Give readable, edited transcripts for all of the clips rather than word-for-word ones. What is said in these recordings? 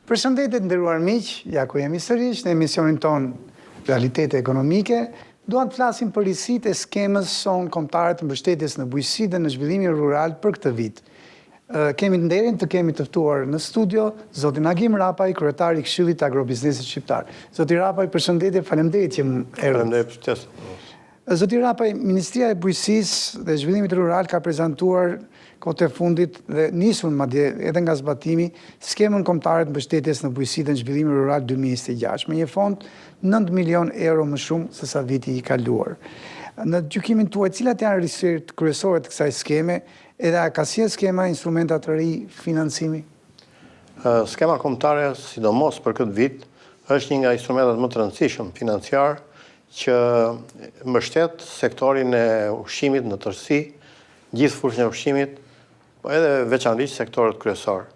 Përshëndetje të nderuar miq, ja ku jemi sërish në emisionin ton Realitete Ekonomike. Duan të flasim për risitë e skemës son kombëtare të mbështetjes në bujqësi dhe në zhvillimin rural për këtë vit. Kemi të nderin të kemi të ftuar në studio zotin Agim Rapaj, kryetari i Këshillit Agrobiznesit Shqiptar. Zoti Rapaj, përshëndetje, faleminderit që më erdhët. Faleminderit. Zoti Rapaj, Ministria e Bujqësisë dhe Zhvillimit Rural ka prezantuar kohët e fundit dhe nisur madje edhe nga zbatimi skemën kombëtare të mbështetjes në bujqësi dhe në zhvillimin rural 2026 me një fond 9 milion euro më shumë se sa viti i kaluar. Në gjykimin tuaj, cilat janë risitë kryesore të kësaj skeme, edhe a ka sjellë skema instrumenta të ri financimi? Skema kombëtare, sidomos për këtë vit, është një nga instrumentat më të rëndësishëm financiar që mbështet sektorin e ushqimit në tërësi, gjithë fushën e ushqimit, po edhe veçanërisht sektorët kryesor.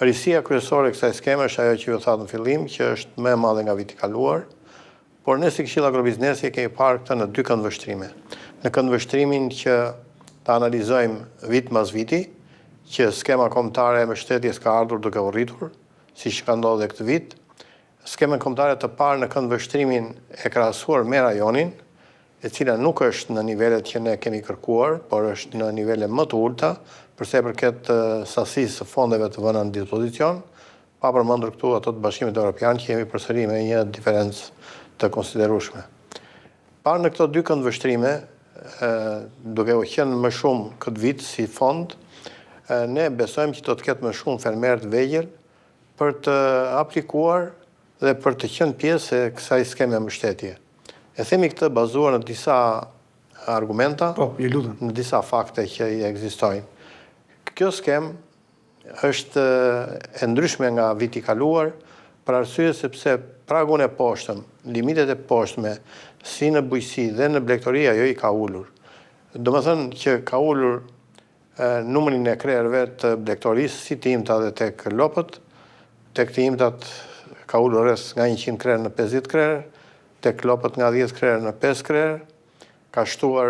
Risia kryesore e kësaj skeme është ajo që ju thatë në fillim, që është më e madhe nga viti kaluar, por ne si Këshilli Agrobiznesi kemi parë këtë në dy këndvështrime. Në këndvështrimin që ta analizojmë vit mas viti, që skema kombëtare e mbështetjes ka ardhur duke u rritur, siç ka ndodhur edhe këtë vit. Skemën kombëtare të parë në këndvështrimin e krahasuar me rajonin, e cila nuk është në nivelet që ne kemi kërkuar, por është në nivele më të ulta, përsa i përket sasisë së fondeve të vëna në dispozicion, pa përmendur këtu ato të Bashkimit Evropian që jemi përsëri me një diferencë të konsiderueshme. Parë në këto dy këndvështrime, duke u qenë më shumë këtë vit si fond, ne besojmë që do të ketë më shumë fermerë të vegjël për të aplikuar dhe për të qenë pjesë e kësaj skeme mbështetje. E themi këtë bazuar në disa argumenta, në disa fakte që i ekzistojnë. Kjo skem është e ndryshme nga viti kaluar, për arsye sepse pragun e poshtëm, limitet e poshtme, si në bujqësi dhe në blegtori ajo i ka ulur. Domethënë që ka ulur numrin e krerëve të blegtorisë si të imta dhe tek lopët, tek të imtat ka ulur rreth nga 100 krerë në 50 krerë, tek lopët nga 10 krerë në 5 krerë, ka shtuar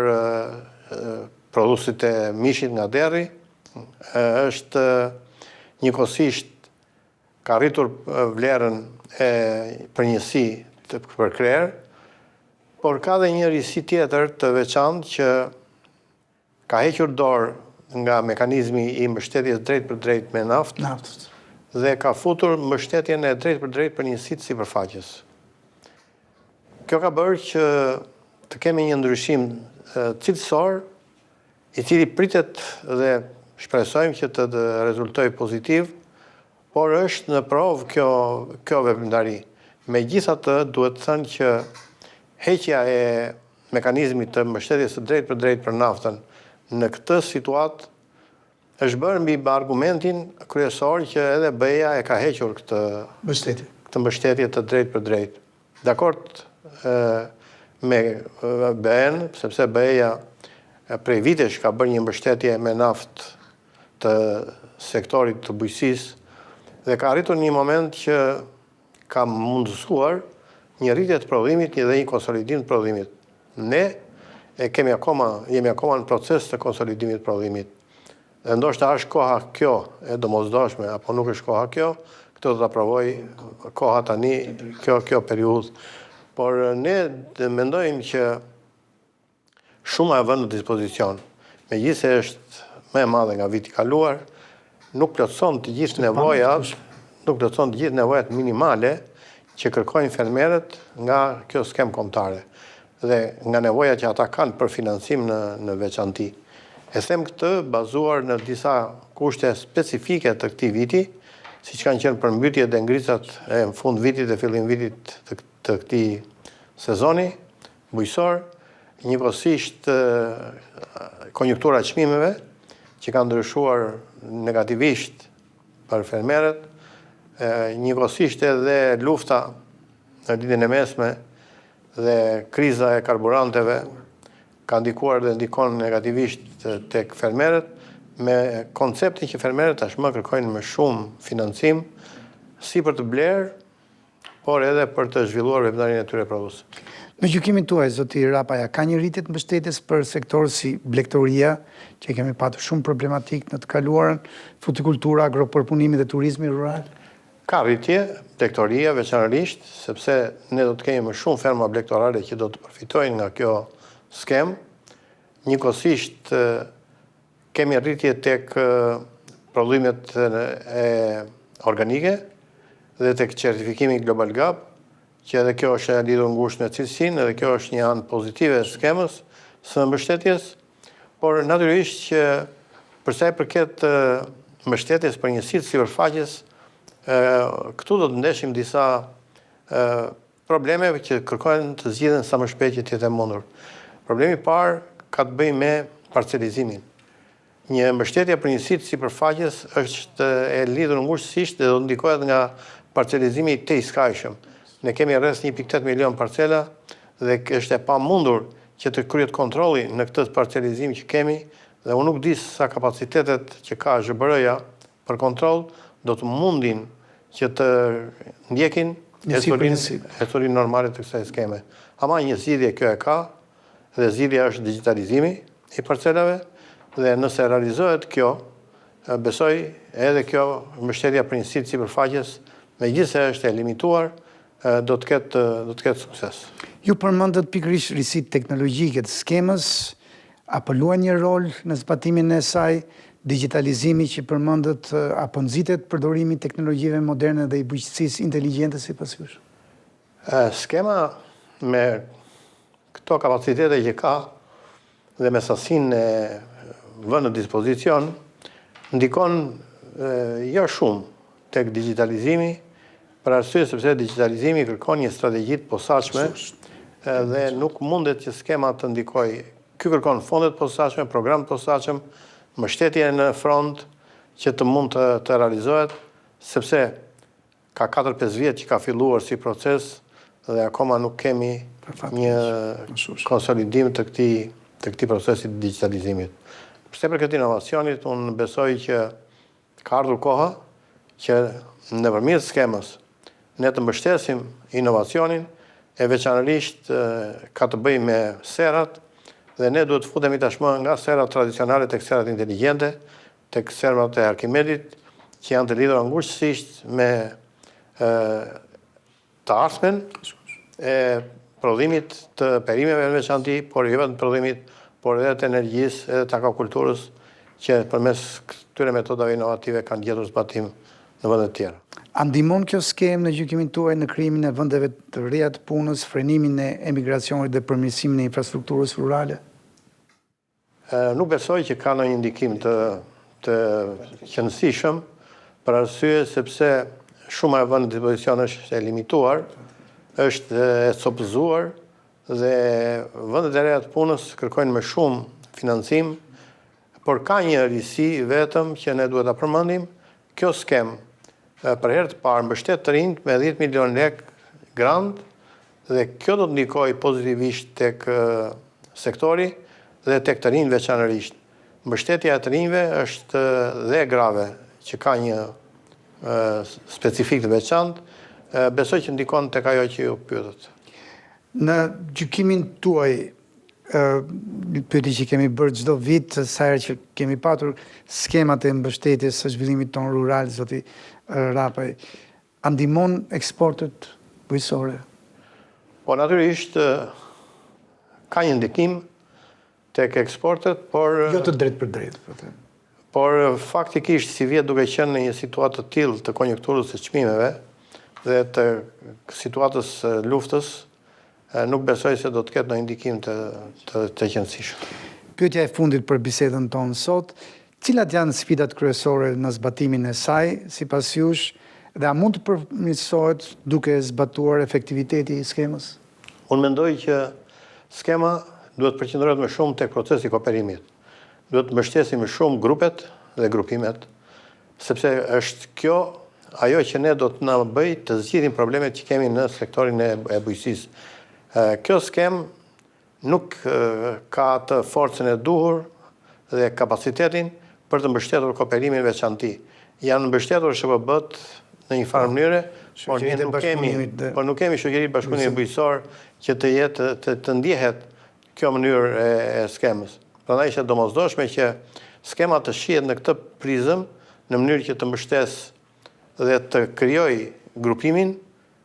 prodhuesit e mishit nga derri, është njëkohësisht ka rritur vlerën e përnjësi për krerë, por ka dhe një risi tjetër të veçantë që ka hequr dorë nga mekanizmi i mbështetjes drejt për drejt me naftë dhe ka futur mbështetjen e drejt për njësitë sipërfaqes. Kjo ka bërë që të kemi një ndryshim cilësor, i cili pritet dhe shpresojmë që të rezultojë pozitiv, por është në provë kjo veprimtari. Megjithatë, duhet të thënë që heqja e mekanizmit të mbështetjes së drejt për naftën në këtë situatë është bërë mbi argumentin kryesor që edhe BE-ja e ka hequr këtë mbështetje të drejt për drejt. Dakord me BE-n, sepse BE-ja prej vitesh ka bërë një mbështetje me naftë të sektorit të bujqësisë dhe ka arritur një moment që ka mundësuar një rritje të prodhimit dhe një konsolidim të prodhimit. Ne jemi akoma në proces të konsolidimit të prodhimit. Dhe ndoshta është koha kjo e domosdoshme, apo nuk është koha kjo, këtë do të provoj koha tani, kjo periudhë. Por ne mendojmë që shuma e vënë në dispozicion, megjithëse është më e madhe nga viti kaluar, nuk plotëson të gjithë nevojat minimale që kërkojnë fermerët nga kjo skem kombëtare dhe nga nevoja që ata kanë për financim në veçanti. E them këtë bazuar në disa kushte specifike të këtij viti, siç kanë qenë përmbytjet dhe ngricat e fund vitit dhe fillim vitit të këtij sezoni bujqësor, njëkohësisht konjunktura e çmimeve që ka ndryshuar negativisht për fermerët, njëkohësisht edhe lufta në ditën e mesme dhe kriza e karburanteve ka ndikuar dhe ndikon negativisht tek fermerët, me konceptin që fermerët tashmë kërkojnë më shumë financim, si për të blerë, por edhe për të zhvilluar veprimtarinë e tyre prodhuese. Në gjykimin tuaj, zoti Rapaja, ka një rritje të mbështetjes për sektorë si blegtoria, që kemi patur shumë problematik në të kaluarën, frutikultura, agropërpunimi dhe turizmi rural? Ka rritje, blektoria veçanërisht, sepse ne do të kemi më shumë ferma blektorale që do të përfitojnë nga kjo skem. Njëkohësisht kemi rritje tek prodhimet organike dhe tek certifikimi Global Gap, që edhe kjo është lidhur ngushtë me cilësinë, edhe kjo është një anë pozitive e skemës së mbështetjes, por natyrisht që përsa i përket mbështetjes për njësitë sipërfaqes, këtu do të ndeshim disa probleme që kërkojnë të zgjidhen sa më shpejt që të jetë e mundur. Problemi i parë ka të bëjë me parcelizimin. Një mbështetje për njësitë sipërfaqes është e lidhur ngushtësisht dhe do të ndikohet nga parcelizimi i tejskajshëm. Ne kemi rreth 1.8 milion parcela dhe është e pamundur që të kryhet kontrolli në këtë parcelizim që kemi, dhe unë nuk di sa kapacitetet që ka ZBR-ja për kontroll do të mundin që të ndjekin historinë normale të kësaj skeme. Ama një zgjidhje kjo e ka, dhe zgjidhja është digitalizimi i parcelave, dhe nëse realizohet kjo, besoj edhe kjo mbështetja për njësitë sipërfaqes, megjithëse është e limituar, do të ketë sukses. Ju përmendët pikërisht risitë teknologjike të skemës, apo luan një rol në zbatimin e saj, digitalizimi që përmendët, apo nxitet përdorimi i teknologjive moderne dhe i bujqësisë inteligjente sipas jush? Skema me këto kapacitete që ka dhe me sasinë e vënë në dispozicion, ndikon jo shumë tek digitalizimi, për arsye sepse digitalizimi kërkon një strategji të posaçme dhe nuk mundet që skema të ndikojë. Ky kërkon fonde të posaçme, program të posaçëm, mbështetje në front që të mund të realizohet, sepse ka 4-5 vjet që ka filluar si proces dhe akoma nuk kemi një konsolidim të këtij procesi të digitalizimit. Përse për këtë inovacionit, unë besoj që ka ardhur koha që nëpërmjet skemës ne të mbështesim inovacionin, e veçanërisht ka të bëjë me serat, dhe ne duhet të futemi tashmë nga serat tradicionale tek serat inteligjente, tek serat e Arkimedit, që janë të lidhura ngushtësisht me të ardhmen e prodhimit të perimeve në veçanti, por jo vetëm prodhimit, por edhe të energjisë, edhe të akvakulturës, që përmes këtyre metodave inovative kanë gjetur zbatim në vende të tjera. A ndihmon kjo skemë në gjykimin tuaj në krijimin e vendeve të reja të punës, frenimin e emigracionit dhe përmirësimin e infrastrukturës rurale? Nuk besoj që ka ndonjë ndikim të qëndësishëm, për arsye sepse shuma e vënë në dispozicion është e limituar, është e copëzuar dhe vendet e reja të punës kërkojnë më shumë financim, por ka një risi vetëm që ne duhet ta përmendim. Kjo skemë për herë të parë mbështet të rinjt me 10 milion lek grant, dhe kjo do të ndikojë pozitivisht tek sektori dhe tek të rinjt veçanërisht. Mbështetja e të rinjve është dhe grave, që ka një specifik të veçantë, besoj që ndikon tek ajo që ju pyetët. Në gjykimin tuaj, pyetje që kemi bërë çdo vit, sa herë që kemi patur skemat e mbështetjes së zhvillimit ton rural, zoti Rapaj, a ndihmon eksportet bujqësore? Po natyrisht ka një ndikim tek eksportet, por Jo të drejt për drejt, po them. Por faktikisht si vjet duke qenë në një situatë të tillë të konjunkturës së çmimeve dhe të situatës luftës, nuk besoj se do të ketë ndonjë ndikim të qëndësishëm. Pyetja e fundit për bisedën tonë sot, cilat janë sfidat kryesore në zbatimin e saj, sipas jush, dhe a mund të përmirësohet duke zbatuar efektiviteti i skemës? Unë mendoj që skema duhet të përqendrohet më shumë tek procesi i kooperimit. Duhet të mbështesim më shumë grupet dhe grupimet, sepse është kjo ajo që ne do të na bëj të zgjidhim problemet që kemi në sektorin e bujqësisë. Kjo skem nuk ka të forcën e duhur dhe kapacitetin për të mbështetur kooperimin veçanti. Janë mbështetur SHBB-t në një farë mënyre, por nuk kemi shoqëritë bashkëpunimit bujqësor që të jetë të ndjehet kjo mënyrë e skemës. Prandaj është e domosdoshme që skema të shihet në këtë prizëm, në mënyrë që të mbështes dhe të krijoj grupimin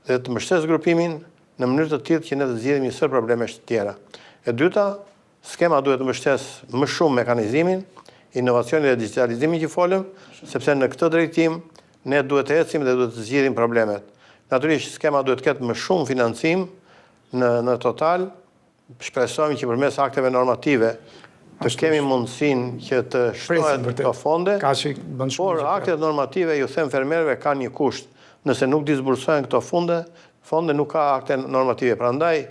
dhe të mbështes grupimin në mënyrë të tillë që ne të zgjidhim një sër problemesh të tjera. E dyta, skema duhet të mbështes më shumë mekanizmin, inovacionin dhe digitalizimin që folëm, sepse në këtë drejtim ne duhet të ecim dhe duhet të zgjidhim problemet. Natyrisht skema duhet të ketë më shumë financim në total, shpresojmë që përmes akteve normative të kemi mundësinë që të shtohet këto fonde, por aktet normative, ju them fermerëve, kanë një kusht. Nëse nuk disbursohen këto fonde nuk ka akte normative. Prandaj,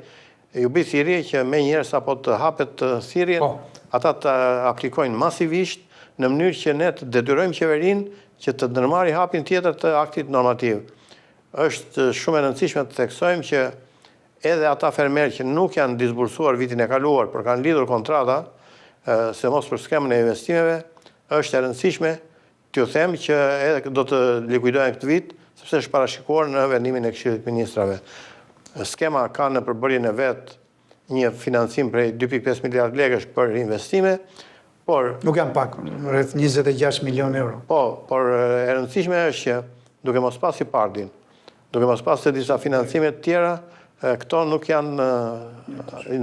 ju bëj thirrje që me njerë sa po të hapet thirrjen, ata të aplikojnë masivisht në mënyrë që ne të detyrojmë qeverinë që të ndërmarrë hapin tjetër të aktit normativ. Është shumë e rëndësishme të theksojmë që edhe ata fermerë që nuk janë disbursuar vitin e kaluar, por kanë lidhur kontrata, se mos për skemën e investimeve, është e rëndësishme t'ju them që edhe do të likuidohen këtë vit, sepse është parashikuar në vendimin e Këshillit Ministrave. Skema ka në përbërjen e vet një financim prej 2.5 miliard lekësh për investime, por nuk janë pak, rreth 26 milion euro. Por e rëndësishme është që duke mos pasi Pardin, duke mos pasi disa financime të tjera, këto nuk janë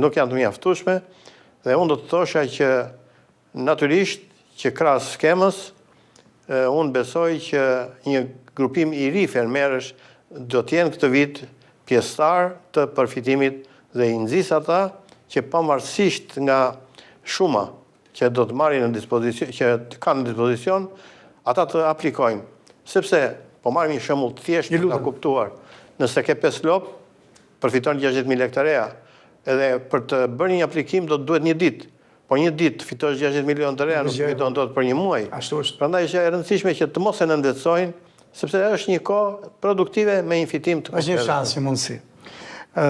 të mjaftueshme dhe unë do të thosha që natyrisht që krahas skemës, unë besoj që një grupim i ri fermerësh do të jenë këtë vit pjesëtar të përfitimit dhe i nxis ata që pavarësisht nga shuma që do të marrin në dispozicion, që kanë në dispozicion, ata të aplikojnë. Sepse, po marrim një shembull të thjeshtë për ta kuptuar. Nëse ke 5 lop, përfiton 60.000 lekë të reja. Edhe për të bërë një aplikim do të duhet një ditë. Po një ditë fitosh 60 milion të reja, nuk fiton dot për një muaj. Prandaj është e rëndësishme që të mos e nëndetësojnë, sepse është një kohë produktive me një fitim të është një shans, një mundësi.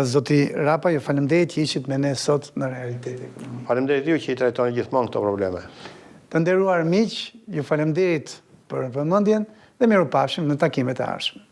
Zoti Rapa, ju faleminderit që ishit me ne sot në Realitetin Ekonomik. Faleminderit ju që i trajtoni gjithmonë këto probleme. Të nderuar miq, ju faleminderit për vëmendjen dhe mirupafshim në takimet e ardhshme.